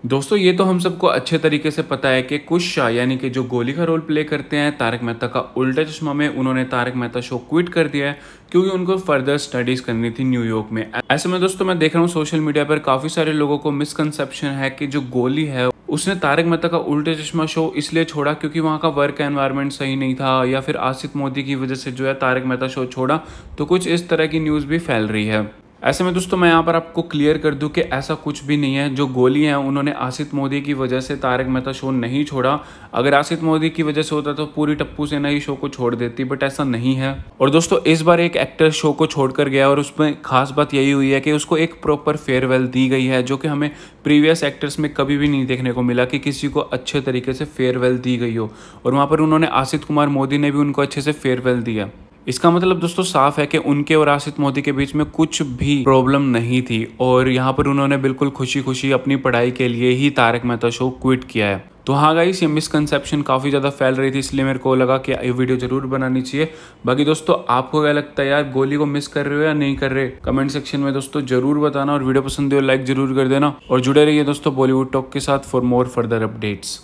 दोस्तों ये तो हम सबको अच्छे तरीके से पता है कि कुश शाह यानी कि जो गोली का रोल प्ले करते हैं तारक मेहता का उल्टा चश्मा में, उन्होंने तारक मेहता शो क्विट कर दिया है क्योंकि उनको फर्दर स्टडीज करनी थी न्यूयॉर्क में। ऐसे में दोस्तों मैं देख रहा हूँ सोशल मीडिया पर काफी सारे लोगों को मिसकंसेप्शन है कि जो गोली है उसने तारक मेहता का उल्टा चश्मा शो इसलिए छोड़ा क्योंकि वहाँ का वर्क एनवायरनमेंट सही नहीं था, या फिर आसिफ मोदी की वजह से जो है तारक मेहता शो छोड़ा। तो कुछ इस तरह की न्यूज़ भी फैल रही है। ऐसे में दोस्तों मैं यहाँ पर आपको क्लियर कर दूं कि ऐसा कुछ भी नहीं है। जो गोली है उन्होंने आसिफ मोदी की वजह से तारक मेहता शो नहीं छोड़ा। अगर आसिफ मोदी की वजह से होता तो पूरी टप्पू सेना ही शो को छोड़ देती, बट ऐसा नहीं है। और दोस्तों इस बार एक एक्टर शो को छोड़कर गया और उसमें खास बात यही हुई है कि उसको एक प्रॉपर फेयरवेल दी गई है, जो कि हमें प्रीवियस एक्टर्स में कभी भी नहीं देखने को मिला कि किसी को अच्छे तरीके से फेयरवेल दी गई हो। और वहाँ पर उन्होंने आसिफ कुमार मोदी ने भी उनको अच्छे से फेयरवेल दिया। इसका मतलब दोस्तों साफ है कि उनके और आसिफ मोदी के बीच में कुछ भी प्रॉब्लम नहीं थी और यहाँ पर उन्होंने बिल्कुल खुशी खुशी अपनी पढ़ाई के लिए ही तारक मेहता शो क्विट किया है। तो हाँ गाइस, ये मिसकंसेप्शन काफ़ी ज़्यादा फैल रही थी, इसलिए मेरे को लगा कि ये वीडियो जरूर बनानी चाहिए। बाकी दोस्तों आपको क्या लगता है यार, गोली को मिस कर रहे हो या नहीं कर रहे? कमेंट सेक्शन में दोस्तों जरूर बताना और वीडियो पसंद हो लाइक जरूर कर देना और जुड़े रहिए दोस्तों बॉलीवुड टॉक के साथ फॉर मोर फर्दर अपडेट्स।